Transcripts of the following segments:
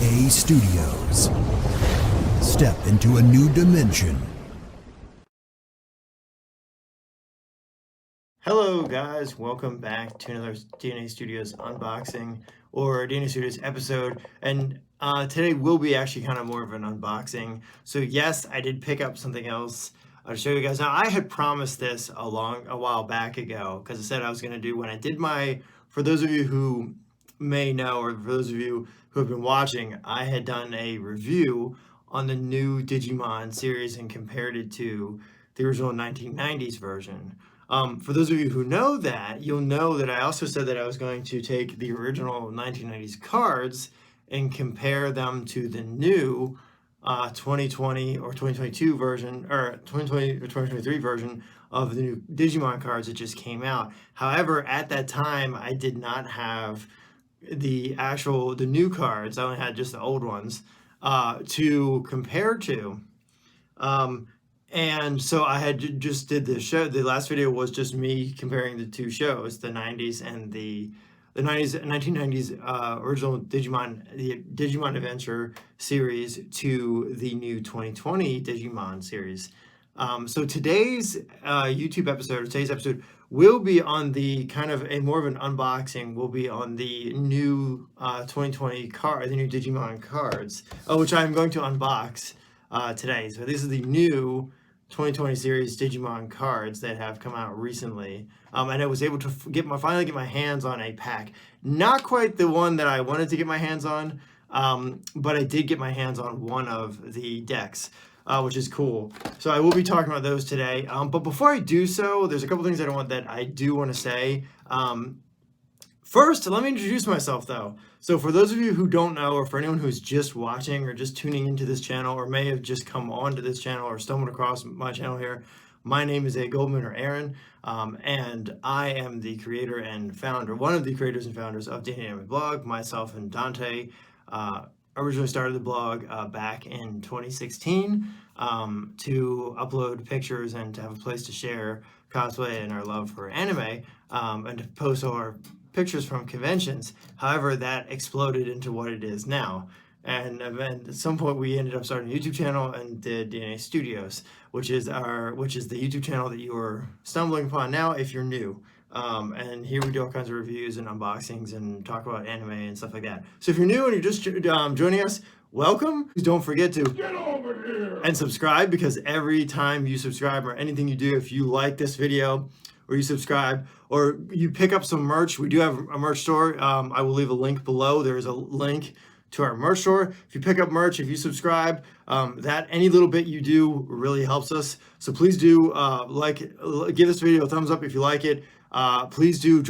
DNA Studios. Step into a new dimension. Hello guys, welcome back to another DNA Studios unboxing or DNA Studios episode, and today will be actually kind of more of an unboxing. So yes, I did pick up something else to show you guys. Now I had promised this a while back ago because I said I was going to do when I did for those of you who may know, or for those of you who have been watching, I had done a review on the new Digimon series and compared it to the original 1990s version. For those of you who know that, you'll know that I also said that I was going to take the original 1990s cards and compare them to the new 2020 or 2022 version, or 2020 or 2023 version of the new Digimon cards that just came out. However, at that time, I did not have the new cards. I only had just the old ones to compare to. And so I had just did the show. The last video was just me comparing the two shows, the 90s and the 1990s original Digimon, the Digimon Adventure series to the new 2020 Digimon series. So today's today's episode will be on the kind of more of an unboxing, will be on the new 2020 the new Digimon cards, which I'm going to unbox today. So these are the new 2020 series Digimon cards that have come out recently. And I was able to finally get my hands on a pack. Not quite the one that I wanted to get my hands on, but I did get my hands on one of the decks, which is cool. So I will be talking about those today. But before I do so, there's a couple things that I do want to say. First, let me introduce myself though. So for those of you who don't know, or for anyone who's just watching or just tuning into this channel, or may have just come onto this channel or stumbled across my channel here, my name is Goldman, or Aaron, and I am the creator and founder, one of the creators and founders of Dynamic Blog. Myself and Dante originally started the blog back in 2016 to upload pictures and to have a place to share cosplay and our love for anime, and to post all our pictures from conventions. However, that exploded into what it is now. And at some point we ended up starting a YouTube channel and did DNA Studios, which is the YouTube channel that you are stumbling upon now if you're new. And here we do all kinds of reviews and unboxings and talk about anime and stuff like that. So if you're new and you're just joining us, welcome. Don't forget to get over here and subscribe, because every time you subscribe or anything you do, if you like this video or you subscribe or you pick up some merch, we do have a merch store. I will leave a link below. There is a link to our merch store. If you pick up merch, if you subscribe, that any little bit you do really helps us. So please do give this video a thumbs up if you like it. Please do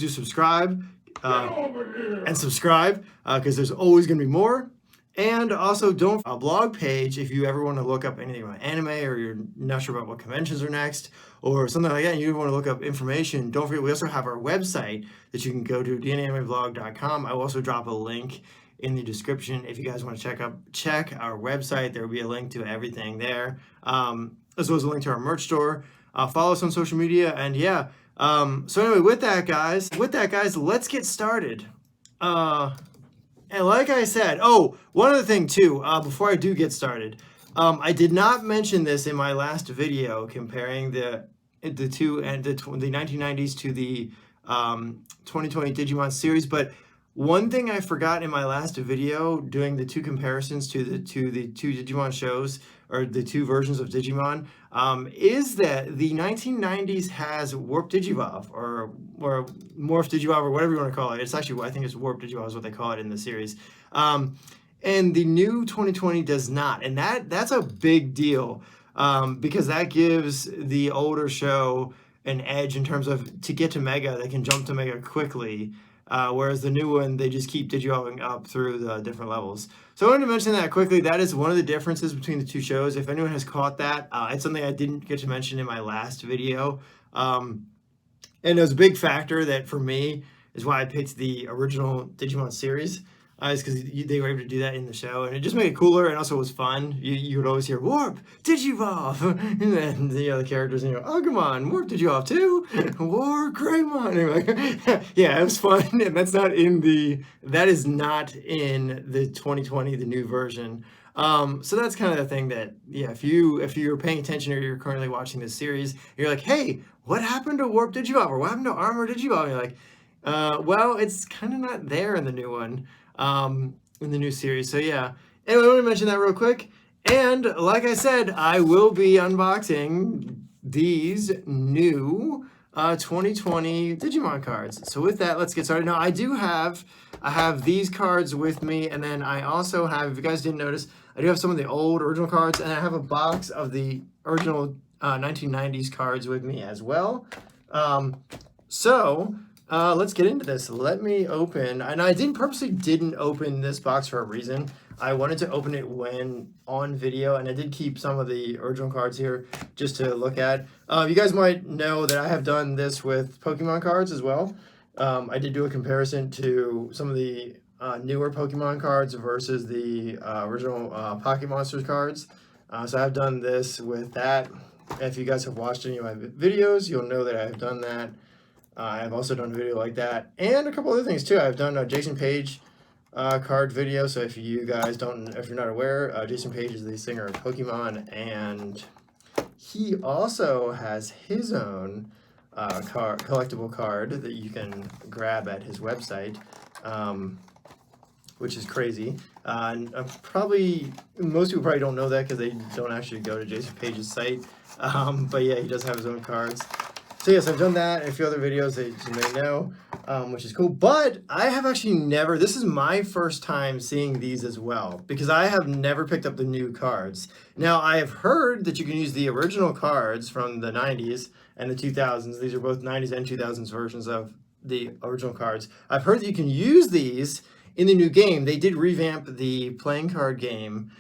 subscribe and subscribe, because there's always going to be more. And also, don't a blog page if you ever want to look up anything about anime, or you're not sure about what conventions are next or something like that, and you want to look up information. Don't forget, we also have our website that you can go to, dnamblog.com. I will also drop a link in the description if you guys want to check our website. There will be a link to everything there, as well as a link to our merch store. Follow us on social media, and yeah. So anyway, with that, guys, let's get started. And like I said, one other thing too, before I do get started, I did not mention this in my last video comparing the 1990s to the 2020 Digimon series, but one thing I forgot in my last video doing the two comparisons to the two Digimon shows, or the two versions of Digimon, is that the 1990s has Warp Digivolve, or Morph Digivolve, or whatever you want to call it. It's actually, I think it's Warp Digivolve is what they call it in the series. And the new 2020 does not, and that's a big deal, because that gives the older show an edge in terms of, to get to Mega, they can jump to Mega quickly. Whereas the new one, they just keep digivolving up through the different levels. So I wanted to mention that quickly. That is one of the differences between the two shows. If anyone has caught that, it's something I didn't get to mention in my last video. And it was a big factor that for me is why I picked the original Digimon series. Is because they were able to do that in the show, and it just made it cooler, and also was fun. You would always hear Warp Digivolve, and then the other characters, and you go, Agumon, Warp Digivolve too, War Greymon. Anyway, yeah, it was fun, and that is not in the 2020, the new version. So that's kind of the thing that, yeah, if you're paying attention or you're currently watching this series, you're like, hey, what happened to Warp Digivolve, or what happened to Armor Digivolve? And you're like, well, it's kind of not there in the new one, in the new series. So yeah. Anyway, I want to mention that real quick. And like I said, I will be unboxing these new 2020 Digimon cards. So with that, let's get started. Now I have these cards with me, and then I also have, if you guys didn't notice, I do have some of the old original cards, and I have a box of the original 1990s cards with me as well. Let's get into this. Let me open, and I didn't open this box for a reason. I wanted to open it when on video, and I did keep some of the original cards here just to look at. You guys might know that I have done this with Pokemon cards as well. I did do a comparison to some of the newer Pokemon cards versus the original Pocket Monsters cards. So I've done this with that. If you guys have watched any of my videos, you'll know that I've done that. I've also done a video like that, and a couple other things too. I've done a Jason Page card video. So if you guys if you're not aware, Jason Page is the singer of Pokemon, and he also has his own collectible card that you can grab at his website, which is crazy. And probably most people probably don't know that because they don't actually go to Jason Page's site. But yeah, he does have his own cards. So yes, I've done that in a few other videos that you may know, which is cool. But I have actually this is my first time seeing these as well, because I have never picked up the new cards. Now, I have heard that you can use the original cards from the 90s and the 2000s. These are both 90s and 2000s versions of the original cards. I've heard that you can use these in the new game. They did revamp the playing card game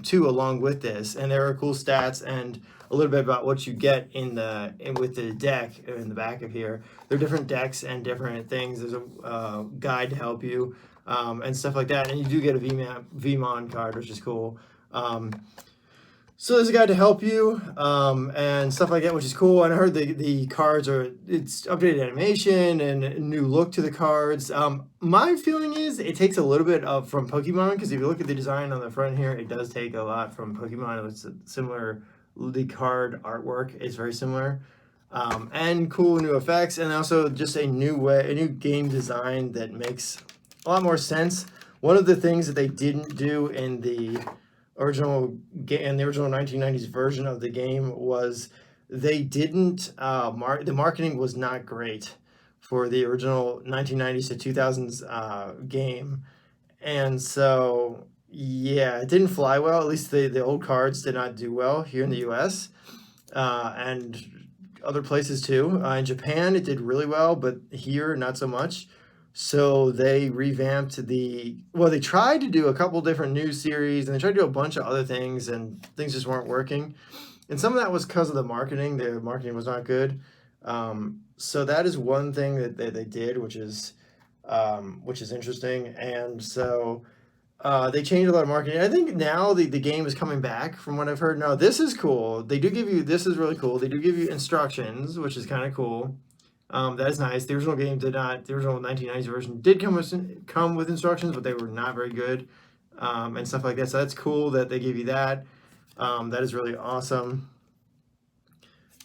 too, along with this, and there are cool stats and a little bit about what you get with the deck in the back of here. There are different decks and different things. There's a guide to help you and stuff like that, and you do get a VMon card, which is cool. So there's a guide to help you and stuff like that, which is cool. And I heard the cards it's updated animation and a new look to the cards. My feeling is it takes a little bit from Pokemon, because if you look at the design on the front here, it does take a lot from Pokemon. It's similar. The card artwork is very similar, and cool new effects, and also just a new game design that makes a lot more sense. One of the things that they didn't do in the original 1990s version of the game was they didn't the marketing was not great for the original 1990s to 2000s game, and so yeah, it didn't fly well. At least the old cards did not do well here in the US and other places too. In Japan, it did really well, but here, not so much. So they revamped they tried to do a couple different new series, and they tried to do a bunch of other things, and things just weren't working. And some of that was because of the marketing. The marketing was not good. So that is one thing that they did, which is interesting. And so they changed a lot of marketing. I think now the game is coming back from what I've heard. No, this is cool. This is really cool. They do give you instructions, which is kind of cool. That is nice. The original game did not. The original 1990s version did come with instructions, but they were not very good, and stuff like that. So that's cool that they give you that. That is really awesome.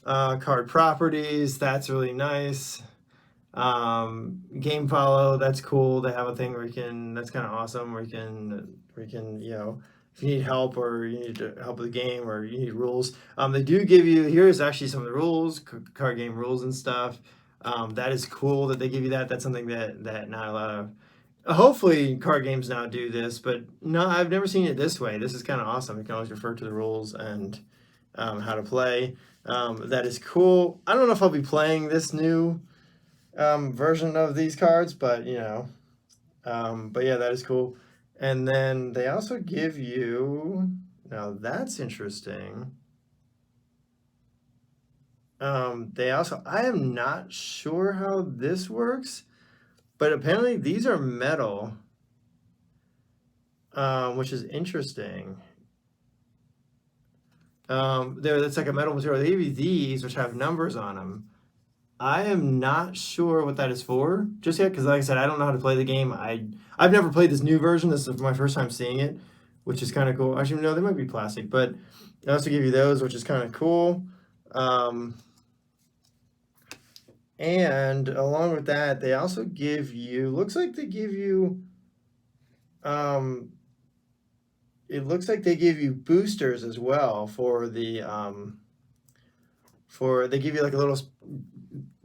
Card properties. That's really nice. Game follow. That's cool. They have a thing where that's kind of awesome. Where you can if you need help or you need help with the game or you need rules, they do give you. Here's actually some of the rules, card game rules and stuff. That is cool that they give you that. That's something that not a lot of, hopefully card games now do this, but no, I've never seen it this way. This is kind of awesome. You can always refer to the rules and how to play. That is cool. I don't know if I'll be playing this new version of these cards, but yeah, that is cool. And then they also give you, now that's interesting. I am not sure how this works, but apparently these are metal. which is interesting. It's like a metal material. They give you these, which have numbers on them. I am not sure what that is for just yet, because like I said, I don't know how to play the game. I've never played this new version. This is my first time seeing it, which is kind of cool. Actually, no, they might be plastic, but they also give you those, which is kind of cool. And along with that, they also give you, looks like they give you, it looks like they give you boosters as well for the, they give you like a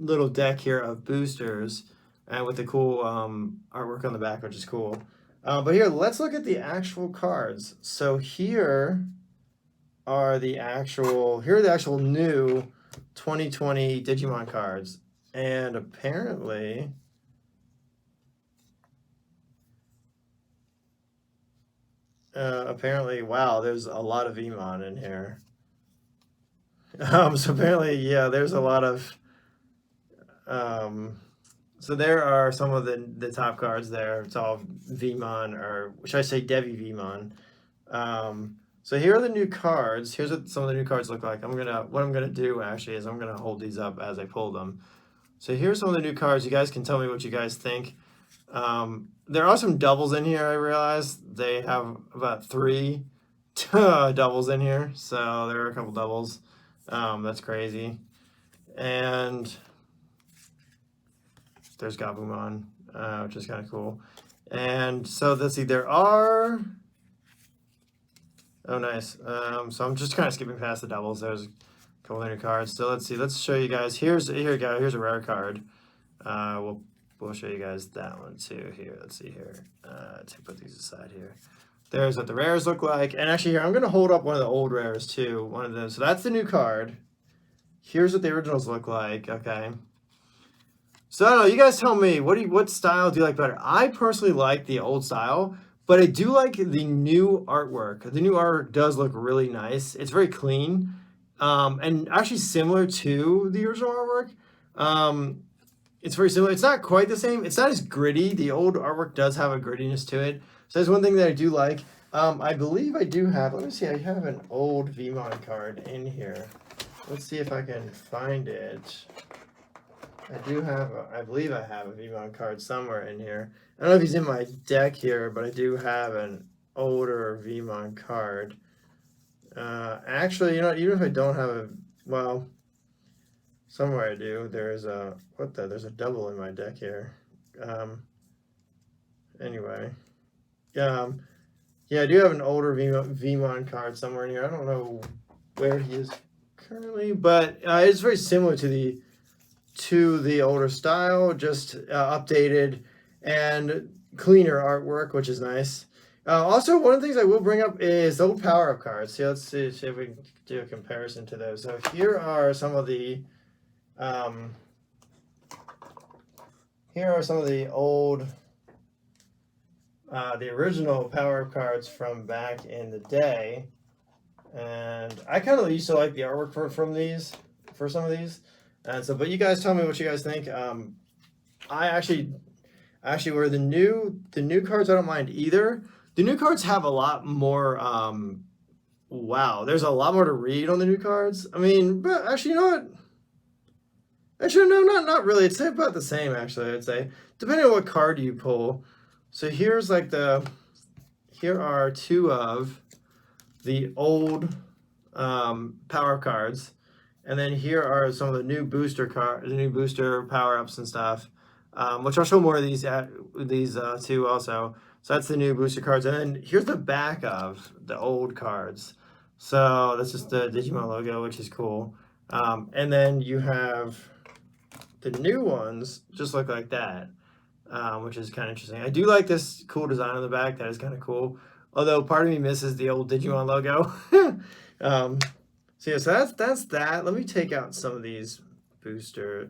little deck here of boosters, and with the cool artwork on the back, which is cool. But here, let's look at the actual cards. So here are the actual new 2020 Digimon cards. And apparently, wow, there's a lot of Emon in here. So apparently, yeah, there's a lot of, so there are some of the top cards there. It's all Vmon, or should I say Devi Vmon. So here are the new cards. Here's what some of the new cards look like. What I'm gonna do actually is I'm gonna hold these up as I pull them. So here's some of the new cards. You guys can tell me what you guys think. There are some doubles in here, I realized. They have about 3 doubles in here. So there are a couple doubles. That's crazy. And there's Gabumon, which is kind of cool. And so let's see, there are... Oh, nice. So I'm just kind of skipping past the doubles. There's couple new cards. So let's see. Let's show you guys. Here we go. Here's a rare card. We'll show you guys that one too. Here, let's see here. To put these aside here. There's what the rares look like. And actually here, I'm gonna hold up one of the old rares too. One of those. So that's the new card. Here's what the originals look like. Okay. So I don't know. You guys tell me. What style do you like better? I personally like the old style, but I do like the new artwork. The new artwork does look really nice. It's very clean. And actually similar to the original artwork. It's very similar. It's not quite the same. It's not as gritty. The old artwork does have a grittiness to it. So that's one thing that I do like. I believe I do have, let me see, I have an old Vmon card in here. Let's see if I can find it. I believe I have a Vmon card somewhere in here. I don't know if he's in my deck here, but I do have an older Vmon card. Actually, you know, even if I don't have a, well, somewhere I do. There's a, there's a double in my deck here. Anyway, yeah, I do have an older Vmon card somewhere in here. I don't know where he is currently, but it's very similar to the older style, just updated and cleaner artwork, which is nice. Also, one of the things I will bring up is the old power-up cards. So let's see if we can do a comparison to those. So here are some of the old, the original power-up cards from back in the day. And I kind of used to like the artwork for some of these. And so, but you guys tell me what you guys think. I actually were the new cards, I don't mind either. The new cards have a lot more, wow, there's a lot more to read on the new cards. I mean, but actually, you know what? Actually, no, not really. It's about the same, actually, I'd say. Depending on what card you pull. So here's like here are 2 of the old power cards. And then here are some of the new booster power-ups and stuff. Which I'll show more of these 2 also. So that's the new booster cards. And then here's the back of the old cards. So that's just the Digimon logo, which is cool. And then you have the new ones just look like that, which is kind of interesting. I do like this cool design on the back. That is kind of cool. Although part of me misses the old Digimon logo. So yeah, so that's that. Let me take out some of these boosters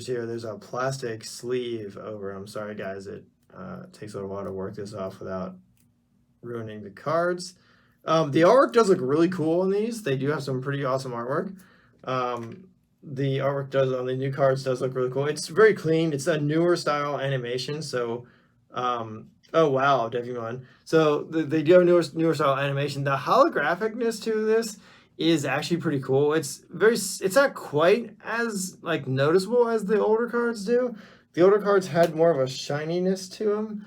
here. There's a plastic sleeve over. I'm sorry, guys. It takes a little while to work this off without ruining the cards. The artwork does look really cool on these. They do have some pretty awesome artwork. the artwork does on the new cards does look really cool. It's very clean. It's a newer style animation. So, oh wow, Digimon. So they do have newer style animation. The holographicness to this is actually pretty cool. It's not quite as like noticeable as the older cards do. The older cards had more of a shininess to them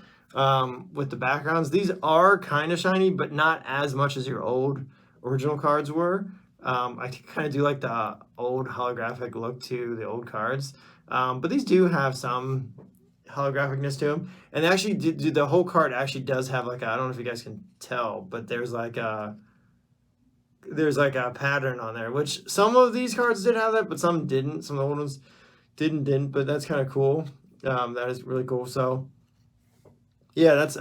with the backgrounds. These are kind of shiny, but not as much as your old original cards were. I kind of do like the old holographic look to the old cards, but these do have some holographicness to them. And they actually the whole card actually does have like I don't know if you guys can tell, but there's like a pattern on there, which some of these cards did have that, but some didn't. Some of the old ones didn't. But that's kind of cool. That is really cool. So yeah, there's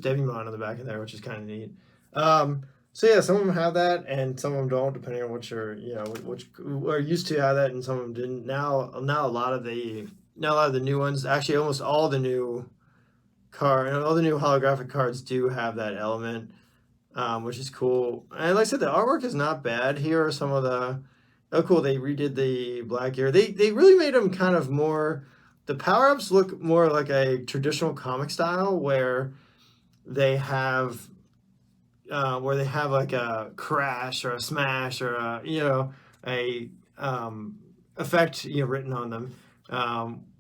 Digimon on the back of there, which is kind of neat. So yeah, some of them have that, and some of them don't, depending on which which are used to have that, and some of them didn't. Now a lot of the new ones, actually, almost all the new holographic cards do have that element, which is cool. And like I said, the artwork is not bad. Here are some of the oh cool. They redid the black gear. They really made them kind of more. The power-ups look more like a traditional comic style where they have like a crash or a smash or a effect written on them,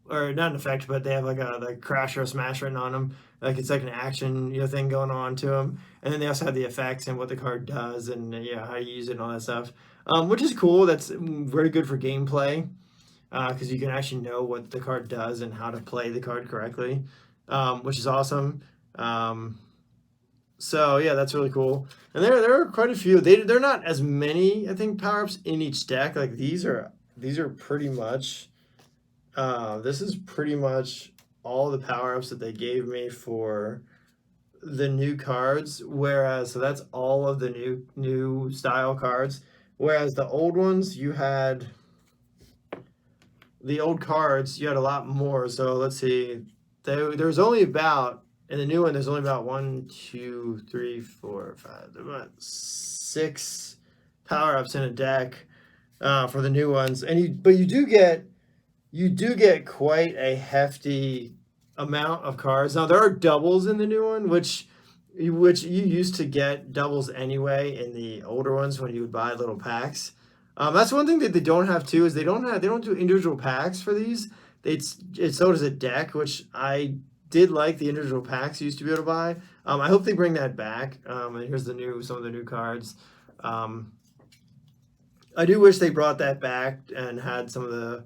or not an effect, but they have like a crash or a smash written on them. Like it's like an action thing going on to them, and then they also have the effects and what the card does and how you use it and all that stuff, which is cool. That's very good for gameplay because you can actually know what the card does and how to play the card correctly, which is awesome. So yeah, that's really cool. And there are quite a few. They're not as many, I think, power-ups in each deck. Like these are pretty much this is pretty much all the power-ups that they gave me for the new cards. Whereas so that's all of the new style cards. Whereas the old ones you had the old cards, you had a lot more. So let's see. There's only about in the new one, there's only about 1, 2, 3, 4, 5, about 6 power-ups in a deck for the new ones. But you do get quite a hefty amount of cards. Now there are doubles in the new one, which you used to get doubles anyway in the older ones when you would buy little packs. That's one thing that they don't have too is they don't do individual packs for these. It's sold as a deck, which I did like the individual packs you used to be able to buy. I hope they bring that back. And here's some of the new cards. I do wish they brought that back and had some of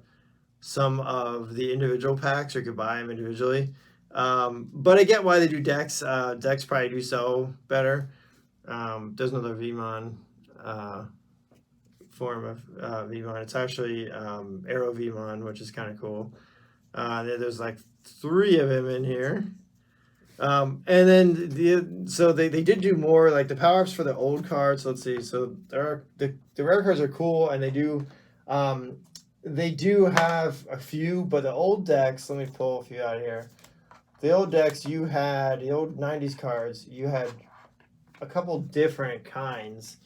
the individual packs, or you could buy them individually. But I get why they do decks. Decks probably do so better. There's another Vmon form of Vmon. It's actually Arrow Vmon, which is kind of cool. There's like 3 of them in here. And then so they did do more like the power-ups for the old cards. Let's see. So the rare cards are cool, and they do have a few, but the old decks, let me pull a few out of here. The old decks you had, the old 90s cards, you had a couple different kinds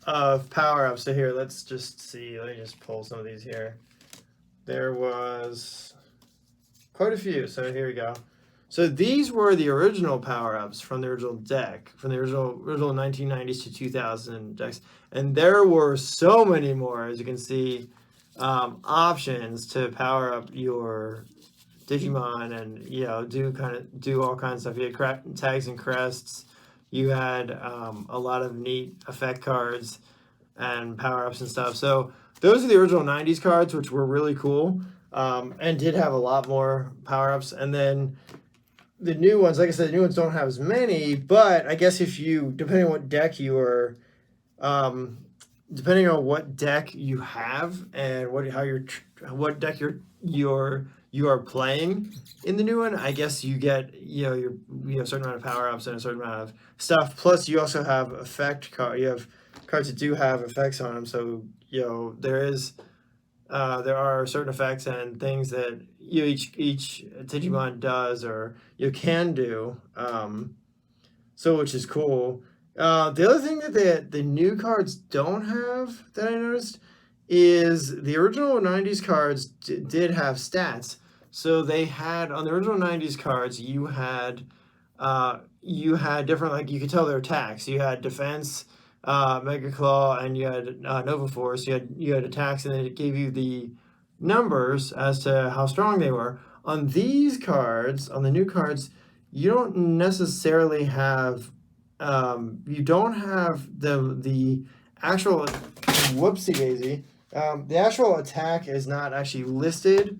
of power-ups. So here, let's just see. Let me just pull some of these here. There was quite a few. So here we go. So these were the original power-ups from the original deck, from the original 1990s to 2000 decks. And there were so many more, as you can see, options to power up your Digimon and do all kinds of stuff. You had tags and crests. You had a lot of neat effect cards and power-ups and stuff. So those are the original 90s cards, which were really cool and did have a lot more power-ups. And then the new ones, like I said, the new ones don't have as many, but I guess depending on what deck you are, depending on what deck you have and what deck you are playing in the new one, I guess you get a certain amount of power-ups and a certain amount of stuff. Plus, you also have effect card. You have cards that do have effects on them. So there are certain effects and things that each Digimon does or you can do. So which is cool. The other thing that the new cards don't have that I noticed is the original 90s cards did have stats. So they had, on the original 90s cards, you had different, like, you could tell their attacks. You had defense, Mega Claw, and you had Nova Force. You had attacks, and then it gave you the numbers as to how strong they were. On these cards, on the new cards, you don't necessarily have you don't have the actual, whoopsie daisy. The actual attack is not actually listed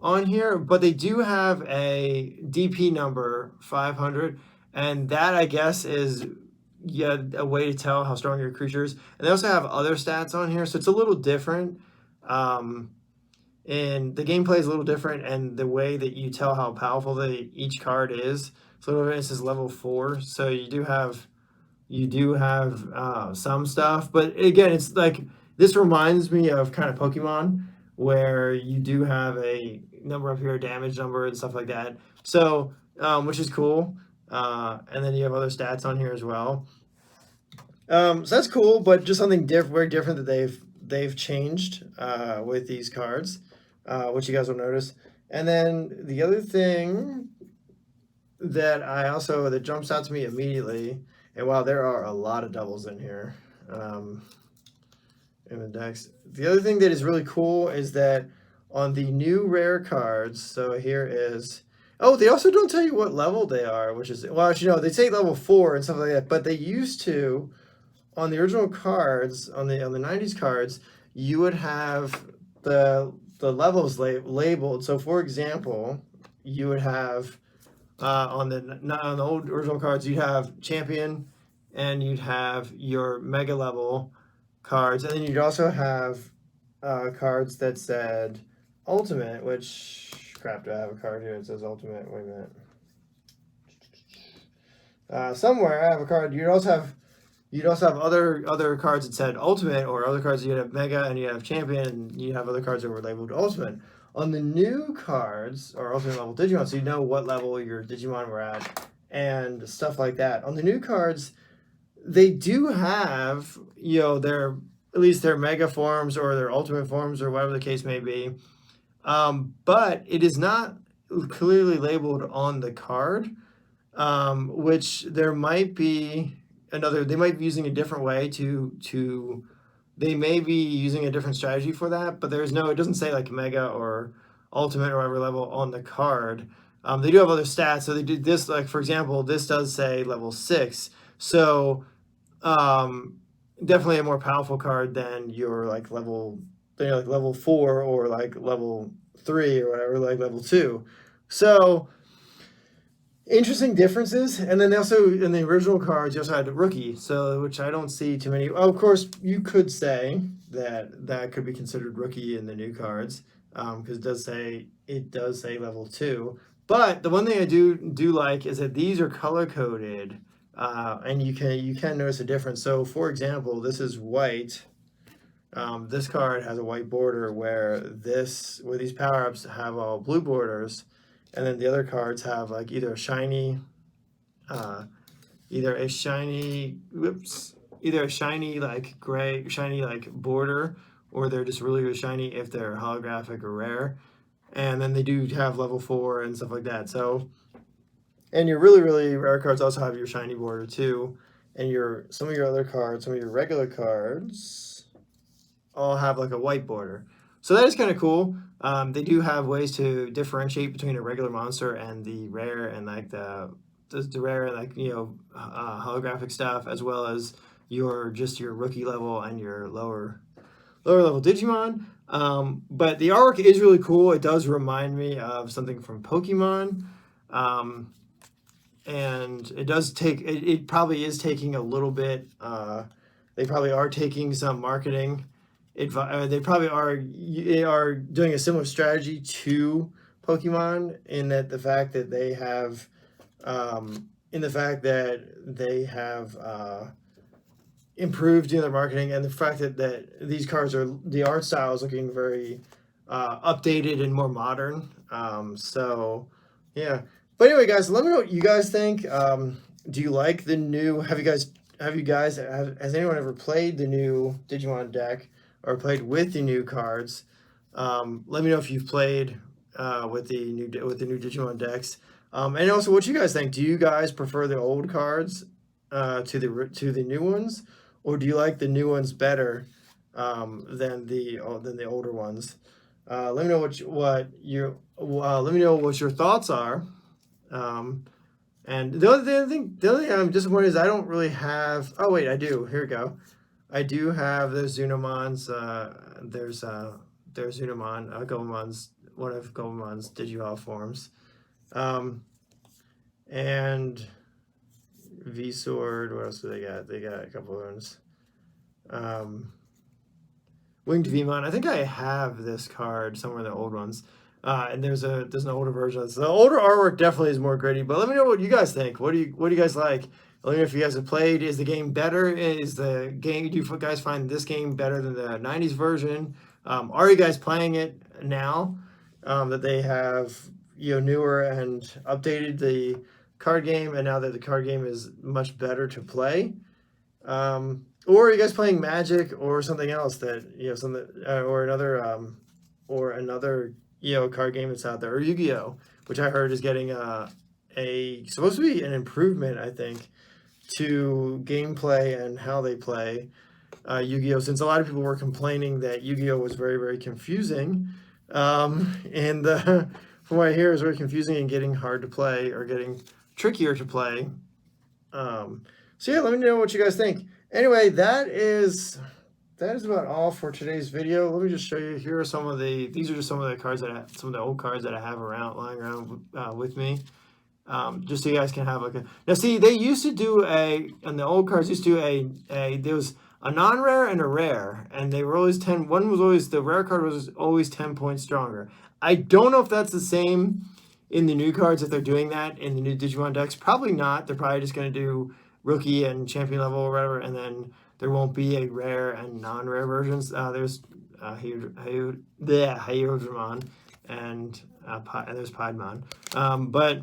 on here, but they do have a DP number 500, and that, I guess, is, yeah, a way to tell how strong your creature is. And they also have other stats on here, so it's a little different. And the gameplay is a little different, and the way that you tell how powerful each card is. So this is level 4, so you do have some stuff, but again, it's like, this reminds me of kind of Pokemon, where you do have a number up here, damage number and stuff like that. So, which is cool. And then you have other stats on here as well. So that's cool, but just something very different that they've changed with these cards, which you guys will notice. And then the other thing that that jumps out to me immediately, and wow, there are a lot of doubles in here in the decks. The other thing that is really cool is that on the new rare cards, so here is, oh, they also don't tell you what level they are, which is, well, actually, no, they say level 4 and stuff like that, but they used to, on the original cards, on the 90s cards, you would have the levels labeled. So for example, you would have on the old original cards, you'd have champion, and you'd have your mega level cards, and then you'd also have cards that said ultimate, which, crap, do I have a card here that says ultimate? Wait a minute. Somewhere I have a card. You'd also have other cards that said ultimate, or other cards, you'd have mega, and you have champion, and you have other cards that were labeled ultimate. On the new cards, or ultimate level Digimon, so you know what level your Digimon were at, and stuff like that. On the new cards, they do have, at least their mega forms or their ultimate forms, or whatever the case may be. But it is not clearly labeled on the card, which there might be they might be using a different way they may be using a different strategy for that, but it doesn't say like mega or ultimate or whatever level on the card. They do have other stats, so they do this, like, for example, this does say level 6, so definitely a more powerful card than your level 4, or like level 3, or whatever, like level 2. So interesting differences. And then also, in the original cards, you also had rookie, so, which I don't see too many. Oh, of course, you could say that could be considered rookie in the new cards, because it does say level 2. But the one thing I do like is that these are color coded, and you can notice a difference. So for example, this is white. This card has a white border, where these power-ups have all blue borders. And then the other cards have like either a shiny like gray, shiny like border, or they're just really, really shiny if they're holographic or rare. And then they do have level 4 and stuff like that. So, and your really, really rare cards also have your shiny border too. And some of your other cards, some of your regular cards, all have like a white border. So that is kind of cool. They do have ways to differentiate between a regular monster and the rare, and like the rare, like, holographic stuff, as well as your rookie level and your lower level Digimon. But the artwork is really cool. It does remind me of something from Pokemon. And it probably is taking a little bit, they probably are taking some marketing. They probably are doing a similar strategy to Pokemon, in the fact that they have improved their marketing, and the fact that these cards the art style is looking very updated and more modern. So yeah. But anyway, guys, let me know what you guys think. Do you like the new? Has anyone ever played the new Digimon deck? or played with the new cards. Let me know if you've played with the new Digimon decks, and also what you guys think. Do you guys prefer the old cards to the new ones, or do you like the new ones better than the older ones? Let me know let me know what your thoughts are. And the other thing I'm disappointed is I don't really have. Oh wait, I do. Here we go. I do have those Zunamons. There's Zunamon, Goemon's, one of Goemon's Digivolve forms, and V Sword. What else do they got? They got a couple of ones. Winged Vmon. I think I have this card somewhere in the old ones. And there's an older version of this. The older artwork definitely is more gritty, but let me know what you guys think. What do you guys like? Let me know if you guys have played. Is the game better? Do you guys find this game better than the 90s version? Are you guys playing it now that they have newer and updated the card game, and now that the card game is much better to play? Or are you guys playing Magic or something else that or another card game that's out there, or Yu-Gi-Oh, which I heard is getting supposed to be an improvement, I think, to gameplay and how they play Yu-Gi-Oh, since a lot of people were complaining that Yu-Gi-Oh was very, very confusing, and from what I hear, is very confusing and getting hard to play, or getting trickier to play. So yeah, let me know what you guys think. Anyway, that is about all for today's video. Let me just show you. Here are these are just some of the cards some of the old cards that I have lying around with me. Just so you guys can have now see, they used to do and the old cards used to do there was a non-rare and a rare, and they were always 10. One was always, the rare card was always 10 points stronger. I don't know if that's the same in the new cards, if they're doing that in the new Digimon decks. Probably not. They're probably just going to do rookie and champion level or whatever, and then there won't be a rare and non-rare versions. There's Hyodramon and there's Piedmon. But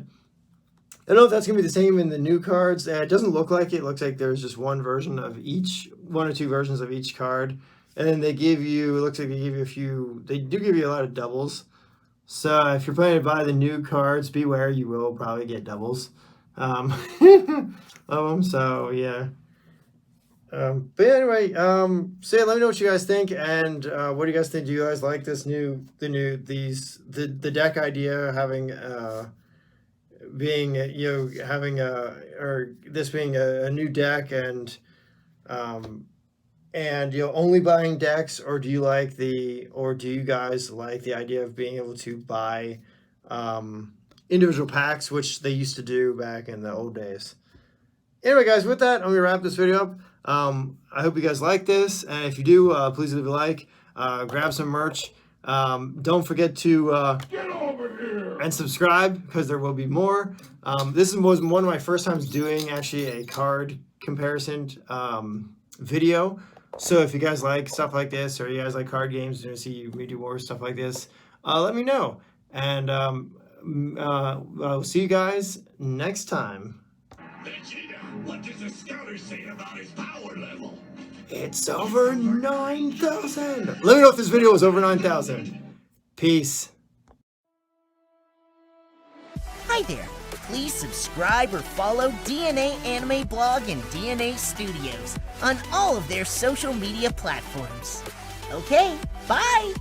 I don't know if that's going to be the same in the new cards. It doesn't look like it. It looks like there's just one or two versions of each card. And then they give you, it looks like they give you they do give you a lot of doubles. So if you're planning to buy the new cards, beware, you will probably get doubles of them. So yeah. But anyway, so yeah, let me know what you guys think, and what do you guys think? Do you guys like this the deck idea, having this being a new deck, and only buying decks, or do you guys like the idea of being able to buy individual packs, which they used to do back in the old days? Anyway, guys, with that, I'm gonna wrap this video up. I hope you guys like this, and if you do, please leave a like, grab some merch. Don't forget to get over here and subscribe, because there will be more. This was one of my first times doing actually a card comparison video. So if you guys like stuff like this, or you guys like card games, and see me do more stuff like this, let me know. And I'll see you guys next time. What does the scouter say about his power level? It's over 9,000. Let me know if this video was over 9,000. Peace. Hi there. Please subscribe or follow DNA Anime Blog and DNA Studios on all of their social media platforms. Okay, bye!